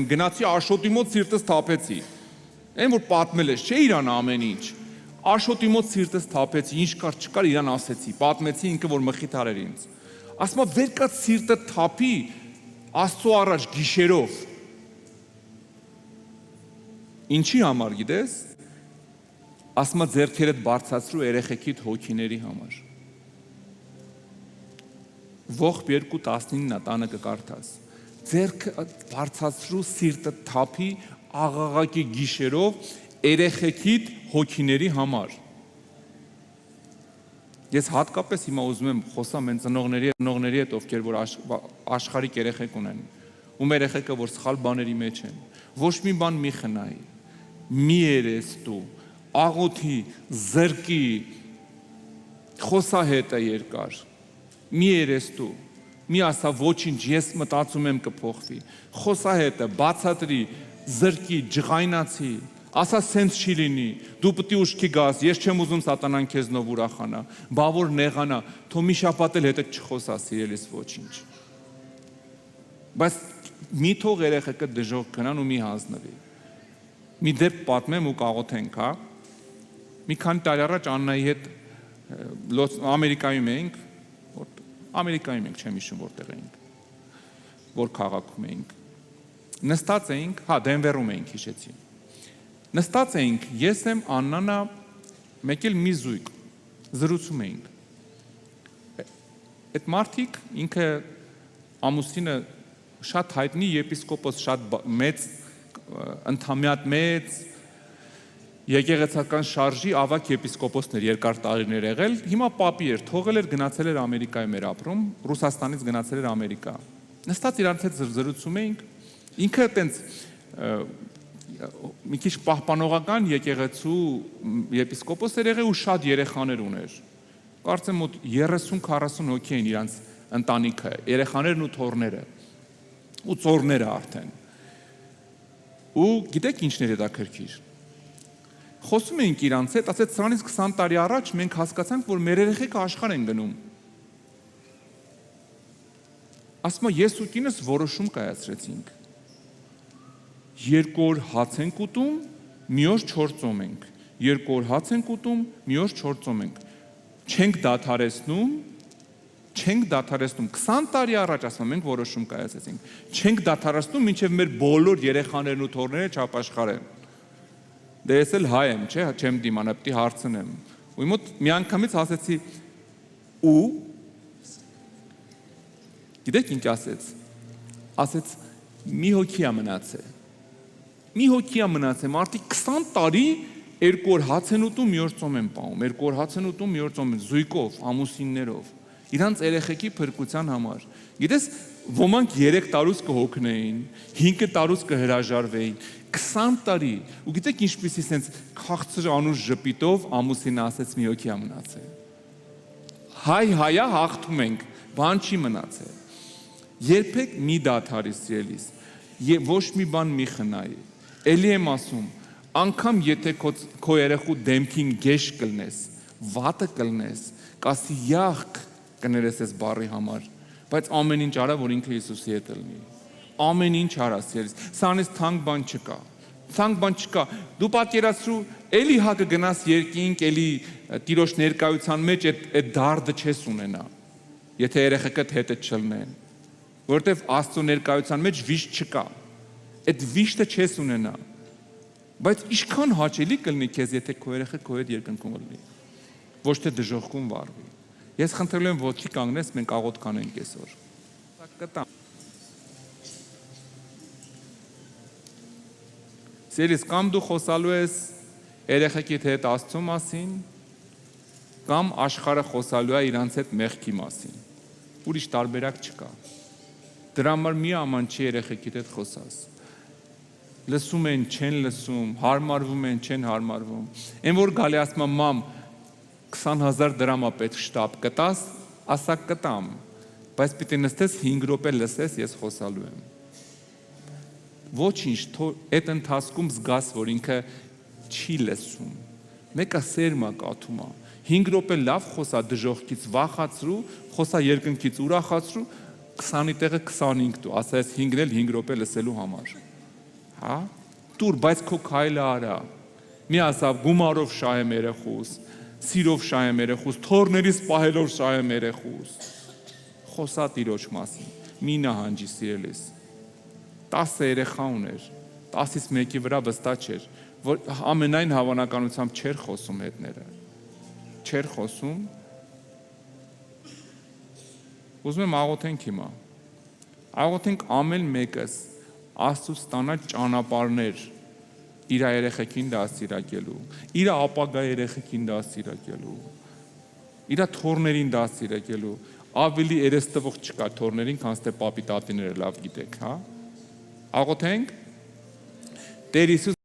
գնացի Աշոտի մոտ սիրտս թափեցի։ Այն որ պատմել ես, չէ իրան ամեն ինչ։ Աշոտի մոտ սիրտս թափեցի, ինչ կար չկար իրան ասեցի, պատմեցի ինքը որ մխիթար էր ինձ։ Ասма վեր կա սիրտը թափի Աստծո առաջ գիշերով։ Ինչի համար գիտես։ Ասма ձեռքերդ բարձրացրու երեխեքիդ հոգիների համար։ Ողբ 2:19-ը տանը կկարդաս։ Ձեռքը բարձրացրու սիրտը թափի աղաղակի գիշերով երեխեքիդ հոգիների համար։ Ես հատկապես հիմա ուզում եմ խոսամ այն ծնողների հետ, ովքեր որ աշխարհիկ երեխեք ունեն, ում երեխեքը որ սխալ բաների մեջ են, ոչ մի բան մի խնայի, մի երեստու, աղոթի, զրկի, խոսահետը երկար, մի երեստու, մի ասա ոչինչ, ես մտածում եմ կփոխվի, խոսահետը, բացատրի, զրկի, ջղայնացի, ասա սենց չի լինի, դու պտի ուշքի գաս, ես չեմ ուզում սատանան քեզնով ուրախանա, բա որ նեղանա, թո մի շաբաթ էլ հետը չխոսա սիրելիս ոչինչ։ Բայց մի թող երեխեքը դժոխք գնան ու մի հանձնվի։ Մի դեպք պատմեմ ու կաղոթենք, հա։ Մի քանի տարի առաջ Աննայի հետ Ամերիկայում էինք, չեմ հիշում որտեղ էինք, որ քաղաքում էինք։ Նստած էինք, հա, Դենվերում էինք, հիշեցի։ Նստած էինք, ես եմ, Աննանա, մեկ էլ մի զույգ, զրուցում էինք։ Այդ մարդիկ, ինքը ամուսինը շատ հայտնի եպիսկոպոս, շատ մեծ, ընդհանրյատ մեծ, եկեղեցական շարժի ավագ եպիսկոպոսներ երկար տարիներ եղել, հիմա պապի էր, թողել էր, գնացել էր Ամերիկայում էր ապրում, Ռուսաստանից գնացել էր Ամերիկա։ Նստած իրանց հետ զրուցում էինք, ինքը այտենց մի քիչ պահպանողական եկեղեցու եպիսկոպոս էր եղել ու շատ երեխաներ ուներ։ Կարծեմ մոտ 30-40 հոգի էին իրանց ընտանիքը, երեխաներն ու թոռները, ու ծոռները արդեն։ Ու գիտեք ինչն էր հետաքրքիր։ Խոսում էինք իրանց հետ, ասեց սրանից 20 տարի առաջ մենք հասկացանք, որ մեր երեխեքը աշխարհ են գնում։ Ասма ես ու կինս որոշում կայացրեցինք։ 2 օր հաց ենք ուտում, մի օր 4 ծոմ ենք։ 2 օր հաց ենք ուտում, մի օր 4 ծոմ ենք։ Չենք դադարեցնում 20 տարի առաջ ասում ենք որոշում կայացրեցինք։ Չենք դադարեցնում մինչև մեր բոլոր երեխաներն ու թոռները չապաշխարեն։ Դե ես էլ հայ եմ, չէ, չեմ դիմանա, պետք է հարցնեմ։ Ու մոտ մի անգամից ասեցի ու գիտեք ինչ ասեց։ Ասեց մի հոգի է մնացել։ Մի հոգի է մնացել, մարդիկ 20 տարի 2 օր հաց են ուտում, մի օր ծոմ են պահում, 2 օր հաց են ուտում, մի օր ծոմ են, զույգով, ամուսիններով, իրանց երեխեքի փրկության համար։ Գիտես, ոմանք 3 տարուց կհոգնեին, 5 տարուց կհրաժարվեին, 20 տարի, ու գիտեք ինչպիսի սենց քաղցր անուշ ժպիտով ամուսինը ասեց մի հոգի է մնացել։ Հայա հաղթում ենք, բան չի մնացել։ Երբեք մի դադարի սիրելիս, ոչ մի բան մի խնայի։ Էլի եմ ասում, անգամ եթե քո երեխու դեմքին գեշ կլնես, վատը կլնես, կասի յախք կներես ես բառի համար, բայց ամեն ինչ արա, որ ինքը Հիսուսի հետ լինի։ Ամեն ինչ արա սիրելիս, սրանից թանկ բան չկա։ Թանկ բան չկա։ Դու պատկերացրու, էլի հա կգնաս երկինք, էլի Տիրոջ ներկայության մեջ այդ դարդը չես ունենա, եթե երեխեքդ հետը չլնեն, որովհետև Աստծո ներկայության մեջ վիշտ չկա։ Այդ վիշտը չես ունենա։ Բայց ինչքան հաճելի կլինի քեզ, եթե քո երեխը քո հետ երկնքում լինի, ոչ թե դժոխքում վարվի։ Ես խնդրել եմ ոտքի կանգնես, մենք աղոթք կանենք այսօր։ Սիրելիս, կամ դու խոսալու ես երեխեքիդ հետ Աստծո մասին, կամ աշխարհը խոսալու է իրանց հետ մեղքի մասին։ Ուրիշ տարբերակ չկա։ Դրա համար մի ամանչի երեխեքիդ հետ խոսաս։ Լսում են, չեն լսում, հարմարվում են, չեն հարմարվում։ Այն որ գալի ասում եմ, մամ, 20,000 դրամ է պետք շտապ կտաս, ասա կտամ, բայց պիտի նստես 5 րոպե լսես, ես խոսալու եմ։ Ոչինչ, այդ ընթացքում զգաս, որ ինքը չի լսում։ Մեկը սերմա կաթում է։ 5 րոպե լավ խոսա դժոխքից վախացրու, խոսա երկնքից ուրախացրու, 20-ի տեղը 25 դու, ասա ես 5-ն էլ 5 րոպե լսելու համար։ Հա, դուր, բայց քո քայլը արա։ Մի ասավ գումարով շահեմ երեխուս, սիրով շահեմ երեխուս, թորներից պահելով շահեմ երեխուս։ Խոսա Տիրոջ մասին։ Մի նահանջի սիրելիս։ 10 երեխա ուներ, 10-ից մեկի վրա վստահ չէր, որ ամենայն հավանականությամբ չէր խոսում հետները։ Չէր խոսում։ Ուզում եմ աղոթենք հիմա։ Աղոթենք ամեն մեկս Աստծուց ստանա ճանապարհներ իր երեխեքին դաստիարակելու, իր ապագա երեխեքին դաստիարակելու, իր թորներին դաստիարակելու, ավելի երեստվող չկա թորներին, քան թե պապի տատիները լավ գիտեք, հա։ Աղոթենք Տեր Հիսուս